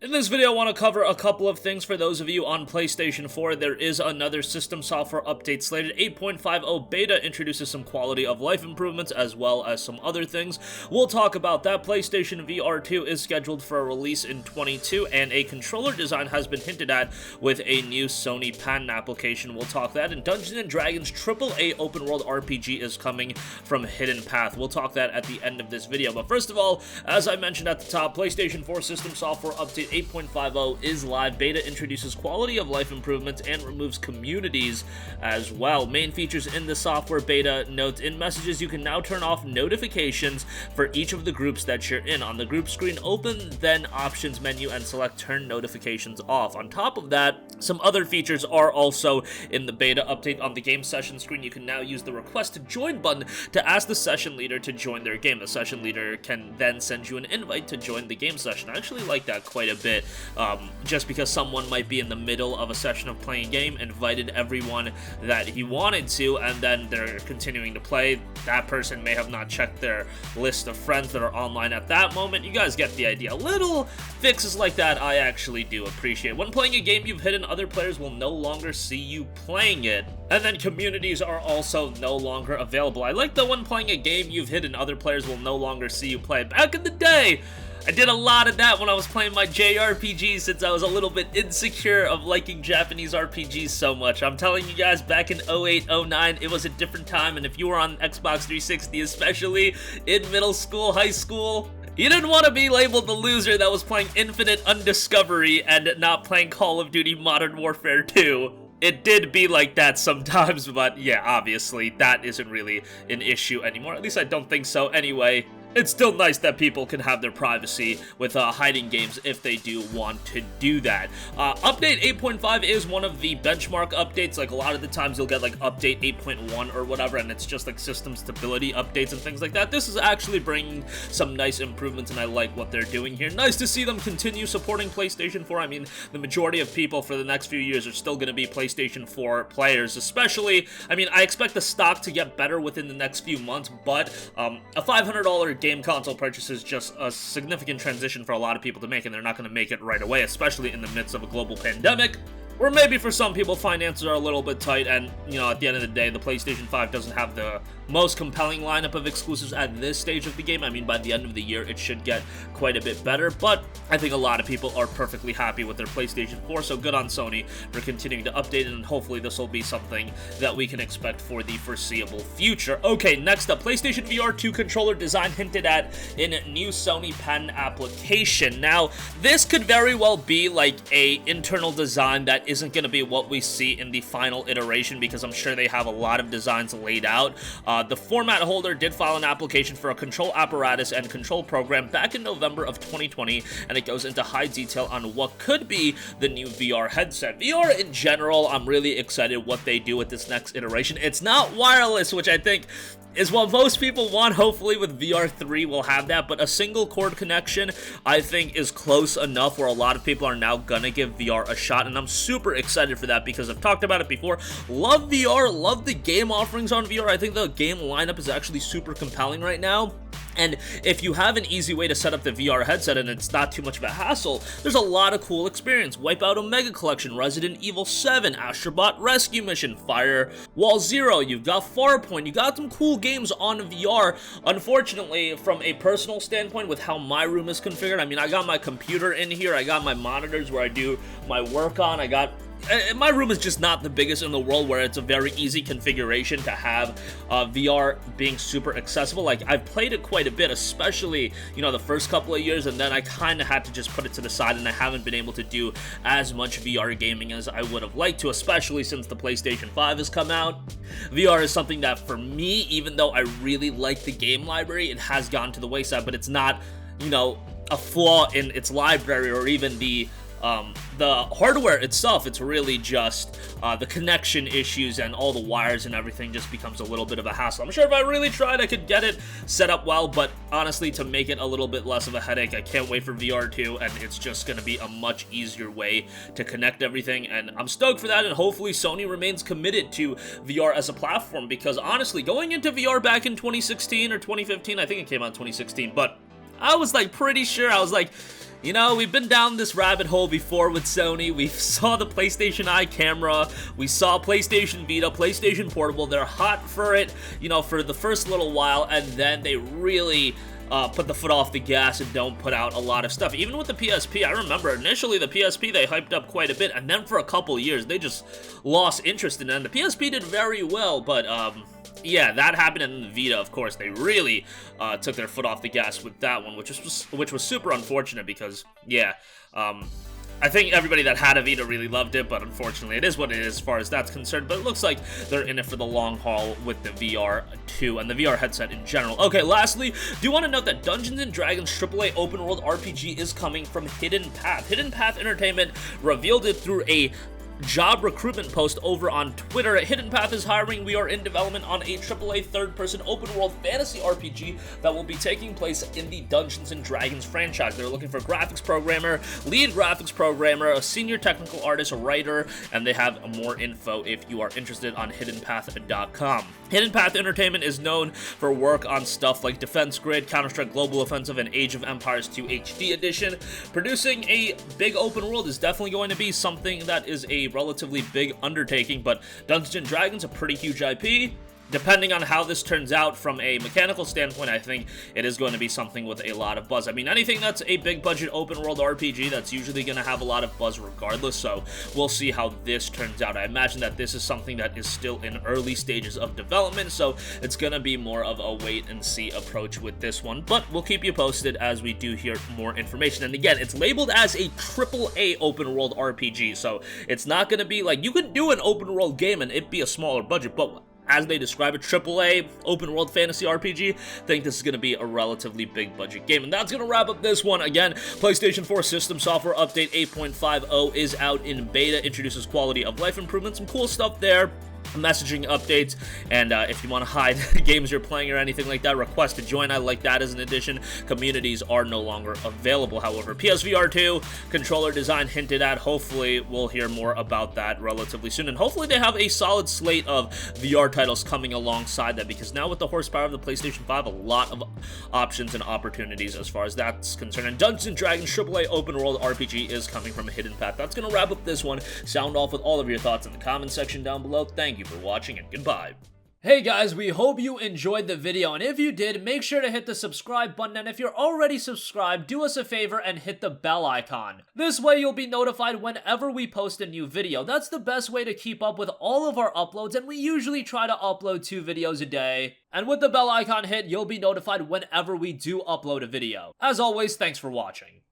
In this video, I want to cover a couple of things for those of you on PlayStation 4. There is another system software update slated. 8.50 beta introduces some quality of life improvements as well as some other things. We'll talk about that. PlayStation VR 2 is scheduled for a release in 22, and a controller design has been hinted at with a new Sony patent application. We'll talk that. And Dungeons & Dragons AAA open world RPG is coming from Hidden Path. We'll talk that at the end of this video. But first of all, as I mentioned at the top, PlayStation 4 system software update 8.50 is live. Beta introduces quality of life improvements and removes communities as well. Main features in the software beta notes: in messages, you can now turn off notifications for each of the groups that you're in. On the group screen, open then options menu and select turn notifications off. On top of that, some other features are also in the beta update. On the game session screen, you can now use the request to join button to ask the session leader to join their game. The session leader can then send you an invite to join the game session. I actually like that quite a bit, just because someone might be in the middle of a session of playing a game, invited everyone that he wanted to, and then they're continuing to play. That person may have not checked their list of friends that are online at that moment. You guys get the idea. Little fixes like that I actually do appreciate. When playing a game you've hidden, other players will no longer see you playing it. And then communities are also no longer available. I like that when playing a game you've hidden, other players will no longer see you play. Back in the day, I did a lot of that when I was playing my JRPGs, since I was a little bit insecure of liking Japanese RPGs so much. I'm telling you guys, back in 08, 09, it was a different time, and if you were on Xbox 360, especially in middle school, high school, you didn't want to be labeled the loser that was playing Infinite Undiscovery and not playing Call of Duty Modern Warfare 2. It did be like that sometimes, but yeah, obviously, that isn't really an issue anymore. At least I don't think so anyway. It's still nice that people can have their privacy with hiding games if they do want to do that. Update 8.5 is one of the benchmark updates. Like, a lot of the times you'll get like update 8.1 or whatever, and it's just like system stability updates and things like that. This is actually bringing some nice improvements, and I like what they're doing here. Nice to see them continue supporting PlayStation 4. I mean, the majority of people for the next few years are still going to be PlayStation 4 players, especially, I mean, I expect the stock to get better within the next few months, but a $500 game console purchase is just a significant transition for a lot of people to make, and they're not going to make it right away, especially in the midst of a global pandemic. Or maybe for some people, finances are a little bit tight, and, you know, at the end of the day, the PlayStation 5 doesn't have the most compelling lineup of exclusives at this stage of the game. I mean, by the end of the year, it should get quite a bit better, but I think a lot of people are perfectly happy with their PlayStation 4, so good on Sony for continuing to update it, and hopefully this will be something that we can expect for the foreseeable future. Okay, next up, PlayStation VR 2 controller design hinted at in new Sony patent application. Now, this could very well be like a internal design that isn't going to be what we see in the final iteration, because I'm sure they have a lot of designs laid out. The format holder did file an application for a control apparatus and control program back in November of 2020, and it goes into high detail on what could be the new VR headset. VR in general, I'm really excited what they do with this next iteration. It's not wireless, which I think is what most people want. Hopefully with VR 3 we'll have that, but a single cord connection I think is close enough where a lot of people are now gonna give VR a shot, and I'm super excited for that because I've talked about it before. Love VR, love the game offerings on VR. I think the game lineup is actually super compelling right now. And if you have an easy way to set up the VR headset and it's not too much of a hassle, there's a lot of cool experience. Wipeout Omega Collection, Resident Evil 7, Astrobot Rescue Mission, Firewall Zero, you've got Farpoint, you got some cool games on VR. Unfortunately, from a personal standpoint with how my room is configured, I mean, I got my computer in here, I got my monitors where I do my work on, my room is just not the biggest in the world where it's a very easy configuration to have VR being super accessible. Like, I've played it quite a bit, especially, you know, the first couple of years, and then I kind of had to just put it to the side, and I haven't been able to do as much VR gaming as I would have liked to, especially since the PlayStation 5 has come out. VR is something that, for me, even though I really like the game library, it has gone to the wayside, but it's not, you know, a flaw in its library or even the hardware itself. It's really just the connection issues and all the wires and everything just becomes a little bit of a hassle. I'm sure if I really tried, I could get it set up well, but honestly, to make it a little bit less of a headache, I can't wait for VR 2, and it's just going to be a much easier way to connect everything, and I'm stoked for that, and hopefully Sony remains committed to VR as a platform, because honestly, going into VR back in 2016 or 2015, I think it came out in 2016, but I was like pretty sure, I was like, You know, we've been down this rabbit hole before with Sony. We saw the PlayStation Eye camera, we saw PlayStation Vita, PlayStation Portable. They're hot for it, you know, for the first little while, and then they really put the foot off the gas and don't put out a lot of stuff. Even with the PSP, I remember initially the PSP they hyped up quite a bit, and then for a couple years they just lost interest in it. And the PSP did very well, but yeah, that happened. In the Vita, of course, they really took their foot off the gas with that one, which was super unfortunate because, yeah, I think everybody that had a Vita really loved it, but unfortunately it is what it is as far as that's concerned. But it looks like they're in it for the long haul with the VR2 and the VR headset in general. Okay, lastly, do want to note that Dungeons & Dragons AAA open world RPG is coming from Hidden Path. Hidden Path Entertainment revealed it through a job recruitment post over on Twitter. Hidden Path is hiring. We are in development on a AAA third-person open-world fantasy RPG that will be taking place in the Dungeons & Dragons franchise. They're looking for a graphics programmer, lead graphics programmer, a senior technical artist, a writer, and they have more info if you are interested on hiddenpath.com. Hidden Path Entertainment is known for work on stuff like Defense Grid, Counter-Strike Global Offensive, and Age of Empires 2 HD Edition. Producing a big open world is definitely going to be something that is a relatively big undertaking, but Dungeons & Dragons, a pretty huge IP. Depending on how this turns out from a mechanical standpoint, I think it is going to be something with a lot of buzz. I mean, anything that's a big budget open world RPG, that's usually going to have a lot of buzz regardless, so we'll see how this turns out. I imagine that this is something that is still in early stages of development, so it's going to be more of a wait and see approach with this one, but we'll keep you posted as we do hear more information. And again, it's labeled as a AAA open world RPG, so it's not going to be like, you could do an open world game and it be a smaller budget, but as they describe it, AAA open world fantasy RPG, I think this is going to be a relatively big budget game. And that's going to wrap up this one. Again, PlayStation 4 system software update 8.50 is out in beta, introduces quality of life improvements, some cool stuff there, messaging updates, and if you want to hide games you're playing or anything like that, request to join. I like that as an addition. Communities are no longer available, however. PSVR 2 controller design hinted at. Hopefully we'll hear more about that relatively soon, and hopefully they have a solid slate of VR titles coming alongside that, because now with the horsepower of the PlayStation 5, a lot of options and opportunities as far as that's concerned. And Dungeons & Dragons AAA open world RPG is coming from Hidden Path. That's going to wrap up this one. Sound off with all of your thoughts in the comment section down below. Thank you for watching, and goodbye. Hey guys, we hope you enjoyed the video, and if you did, make sure to hit the subscribe button, and if you're already subscribed, do us a favor and hit the bell icon. This way you'll be notified whenever we post a new video. That's the best way to keep up with all of our uploads, and we usually try to upload 2 videos a day. And with the bell icon hit, you'll be notified whenever we do upload a video. As always, thanks for watching.